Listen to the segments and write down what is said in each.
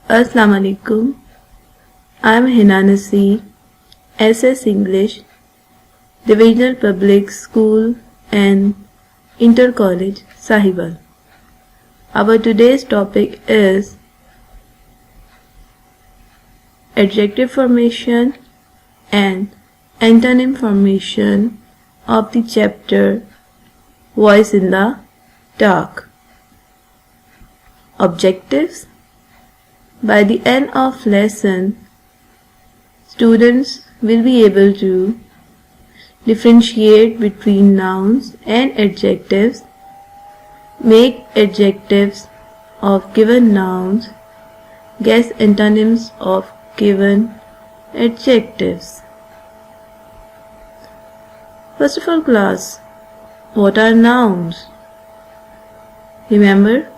Assalamu alaikum. I am Hina Naseer, SS English, Divisional Public School and Inter College, Sahiwal. Our today's topic is adjective formation and antonym formation of the chapter Voice in the Dark. Objectives. By the end of lesson, students will be able to differentiate between nouns and adjectives, make adjectives of given nouns, guess antonyms of given adjectives. First of all, class, what are nouns? Remember,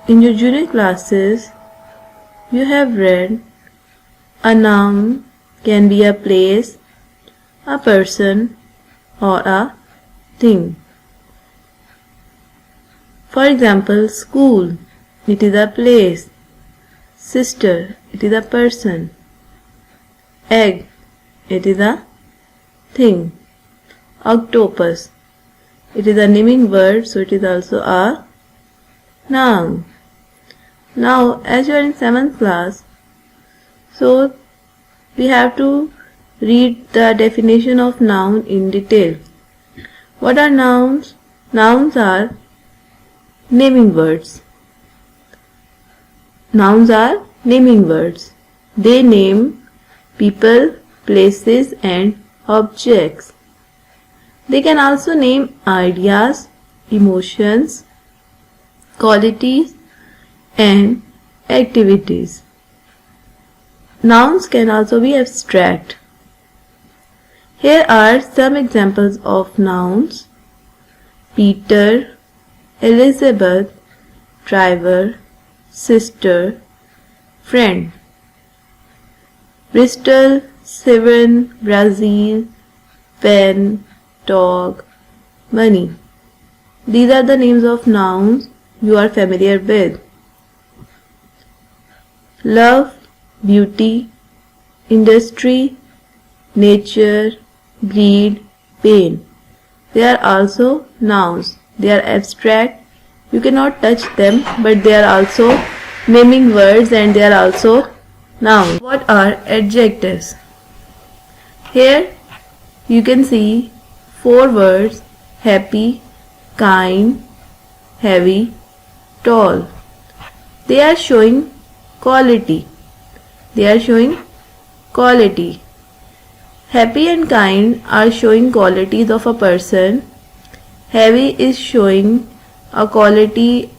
in your junior classes, you have read a noun can be a place, a person, or a thing. For example, school, it is a place. Sister, it is a person. Egg, it is a thing. Octopus, it is a naming word, so it is also a noun. Now, as you are in 7th class, so we have to read the definition of noun in detail. What are nouns? Nouns are naming words. Nouns are naming words. They name people, places and objects. They can also name ideas, emotions, qualities and activities. Nouns can also be abstract. Here are some examples of nouns: Peter, Elizabeth, driver, sister, friend. Bristol, Severn, Brazil, pen, dog, money. These are the names of nouns you are familiar with. Love, beauty, industry, nature, breed, pain. They are also nouns. They are abstract. You cannot touch them, but they are also naming words and they are also nouns. What are adjectives? Here you can see 4 words: happy, kind, heavy, tall. They are showing quality. They are showing quality. Happy and kind are showing qualities of a person. Heavy is showing a quality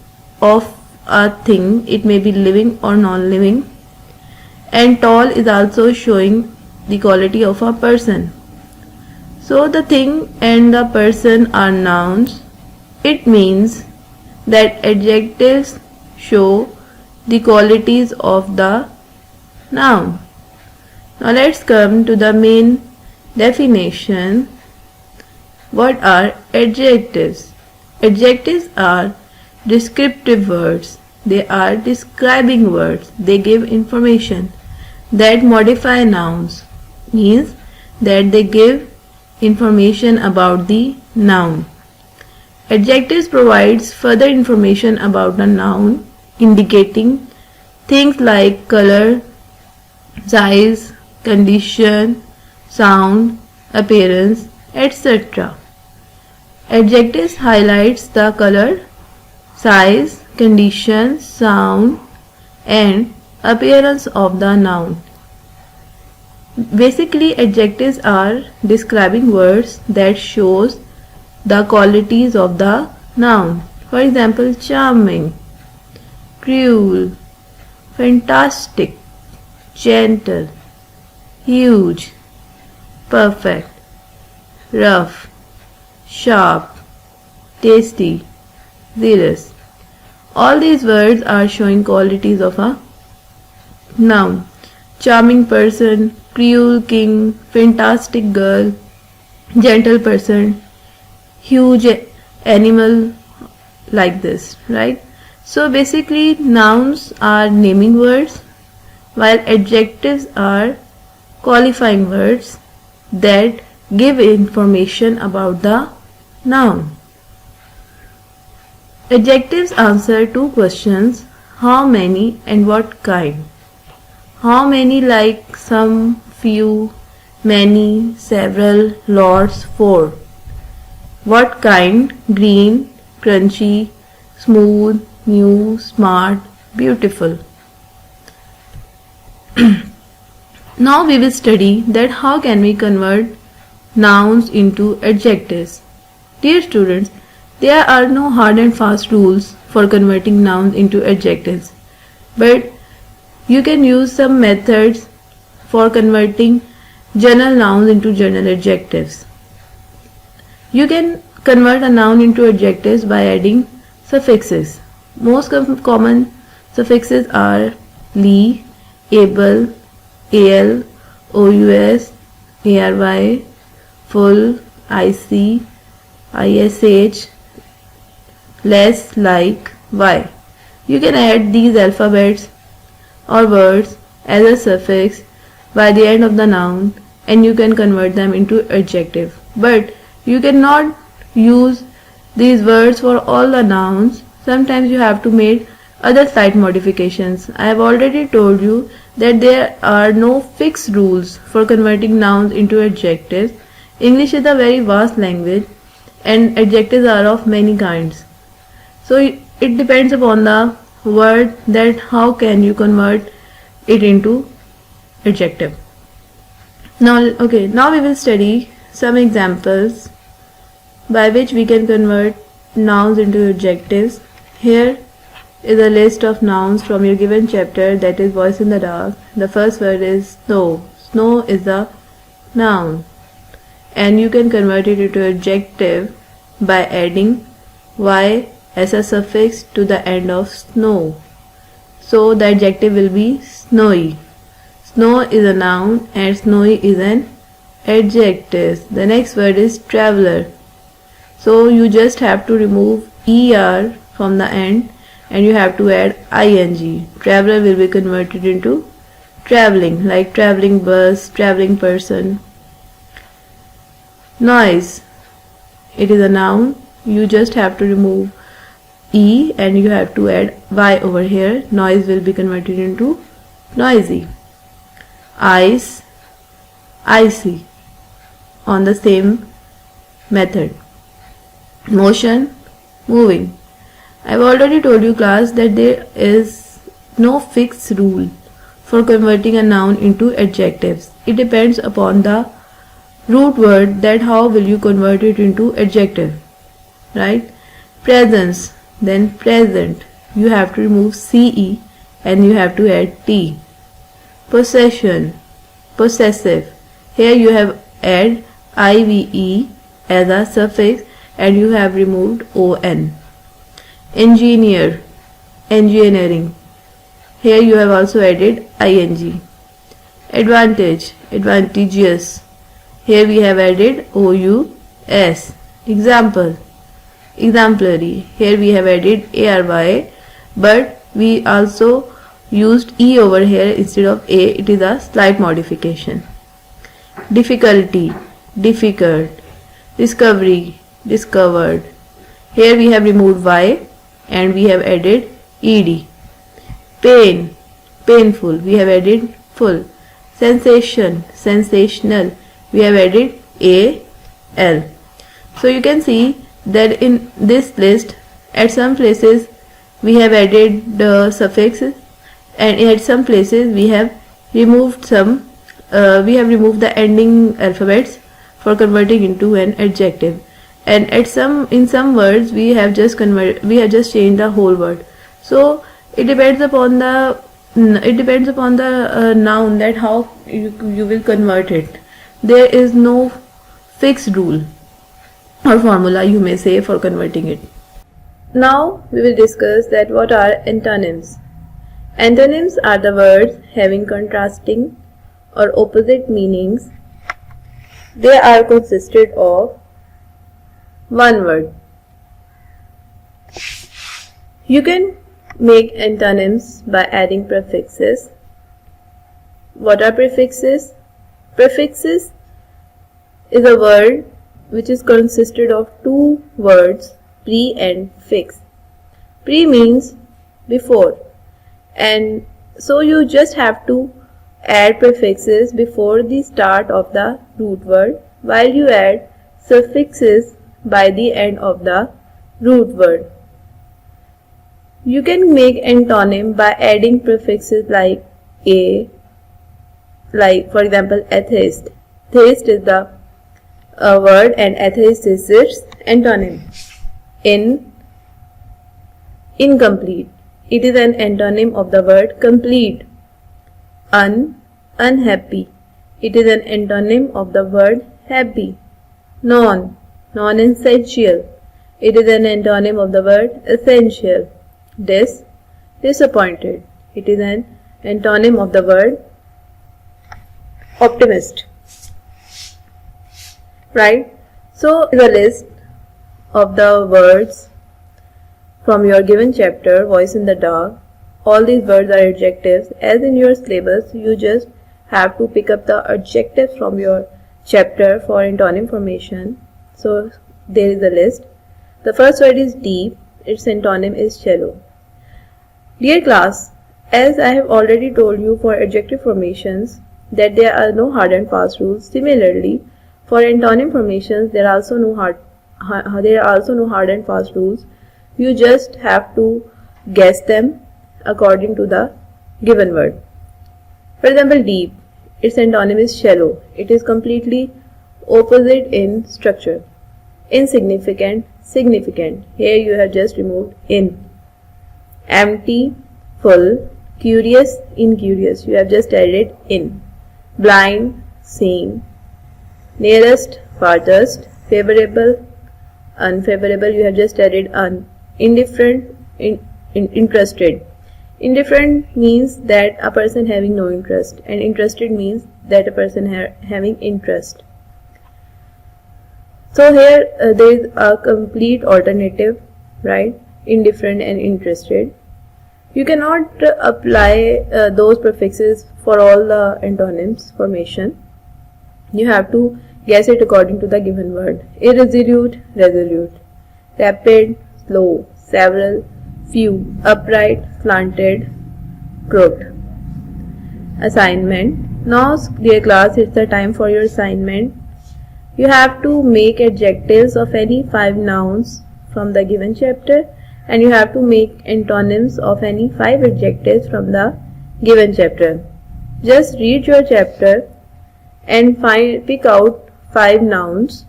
of a thing. It may be living or non-living. And tall is also showing the quality of a person. So the thing and the person are nouns. It means that adjectives show the qualities of the noun. Now let's come to the main definition. What are adjectives? Adjectives are descriptive words. They are describing words. They give information that modify nouns. Means that they give information about the noun. Adjectives provides further information about the noun, indicating things like color, size, condition, sound, appearance, etc. Adjectives highlights the color, size, condition, sound and appearance of the noun. Basically, adjectives are describing words that shows the qualities of the noun. For example, charming, cruel, fantastic, gentle, huge, perfect, rough, sharp, tasty, zealous. All these words are showing qualities of a noun. Charming person, cruel king, fantastic girl, gentle person, huge animal, like this, right? So basically nouns are naming words while adjectives are qualifying words that give information about the noun. Adjectives answer two questions: how many and what kind. How many like some, few, many, several, lots, four. What kind? Green, crunchy, smooth, new, smart, beautiful. Now we will study that how can we convert nouns into adjectives. Dear students, there are no hard and fast rules for converting nouns into adjectives, but you can use some methods for converting general nouns into general adjectives. You can convert a noun into adjectives by adding suffixes. Most common suffixes are ly, able, al, ous, ary, full, ic, ish, less, like, y. You can add these alphabets or words as a suffix by the end of the noun and you can convert them into adjective. But you cannot use these words for all the nouns. Sometimes you have to make other slight modifications. I have already told you that there are no fixed rules for converting nouns into adjectives. English is a very vast language and adjectives are of many kinds. So it depends upon the word that how can you convert it into adjective. Now we will study some examples by which we can convert nouns into adjectives. Here is a list of nouns from your given chapter, that is Voice in the Dark. The first word is snow. Snow is a noun and you can convert it into adjective by adding y as a suffix to the end of snow. So the adjective will be snowy. Snow is a noun and snowy is an adjective. The next word is traveler. So you just have to remove er from the end and you have to add ing. Traveler will be converted into traveling, like traveling bus, traveling person. Noise. It is a noun. You just have to remove e and you have to add y over here. Noise will be converted into noisy. Ice, icy, on the same method. Motion, moving. I have already told you class that there is no fixed rule for converting a noun into adjectives. It depends upon the root word that how will you convert it into adjective, right? Presence, then present. You have to remove ce and you have to add t. Possession, possessive. Here you have add ive as a suffix and you have removed on. Engineer, engineering. Here you have also added ing. Advantage, advantageous. Here we have added ous. Example, exemplary. Here we have added ary, but we also used e over here instead of a. It is a slight modification. Difficulty, difficult. Discovery, discovered. Here we have removed y and we have added ed. Pain, painful. We have added full. Sensation, sensational. We have added al. So you can see that in this list at some places we have added the suffixes and at some places we have removed the ending alphabets for converting into an adjective, and in some words we have just changed the whole word. So it depends upon the noun that how you will convert it. There is no fixed rule or formula, you may say, for converting it. Now we will discuss that what are antonyms. Antonyms are the words having contrasting or opposite meanings. They are consisted of one word. You can make antonyms by adding prefixes. What are prefixes? Prefixes is a word which is consisted of two words, pre and fix. Pre means before, and so you just have to add prefixes before the start of the root word, while you add suffixes by the end of the root word. You can make antonym by adding prefixes like a, like for example atheist. Theist is the word and atheist is its antonym. Incomplete. It is an antonym of the word complete. Unhappy. It is an antonym of the word happy. Non-essential. It is an antonym of the word essential. Disappointed. It is an antonym of the word optimist. Right? So, the list of the words from your given chapter, Voice in the Dark. All these words are adjectives. As in your syllabus, you just have to pick up the adjectives from your chapter for antonym formation. So, there is a list. The first word is deep. Its antonym is shallow. Dear class, as I have already told you for adjective formations that there are no hard and fast rules. Similarly, for antonym formations, there are also no hard and fast rules. You just have to guess them according to the given word. For example, deep. Its antonym is shallow. It is completely opposite in structure. Insignificant, significant. Here you have just removed in. Empty, full. Curious, incurious. You have just added in. Blind, seeing. Nearest, farthest. Favorable, unfavorable. You have just added un. Indifferent, interested. Indifferent means that a person having no interest, and interested means that a person having interest. So here there is a complete alternative, right? Indifferent and interested. You cannot apply those prefixes for all the antonyms formation. You have to guess it according to the given word. Irresolute, resolute. Rapid, slow. Several, few. Upright, slanted, crooked. Assignment. Now, dear class, it's the time for your assignment. You have to make adjectives of any 5 nouns from the given chapter, and you have to make antonyms of any 5 adjectives from the given chapter. Just read your chapter and pick out 5 nouns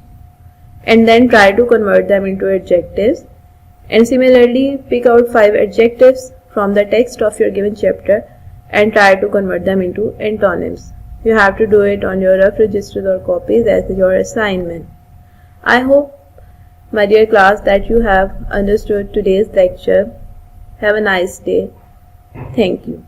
and then try to convert them into adjectives, and similarly pick out 5 adjectives from the text of your given chapter and try to convert them into antonyms. You have to do it on your rough registers or copies as your assignment. I hope, my dear class, that you have understood today's lecture. Have a nice day. Thank you.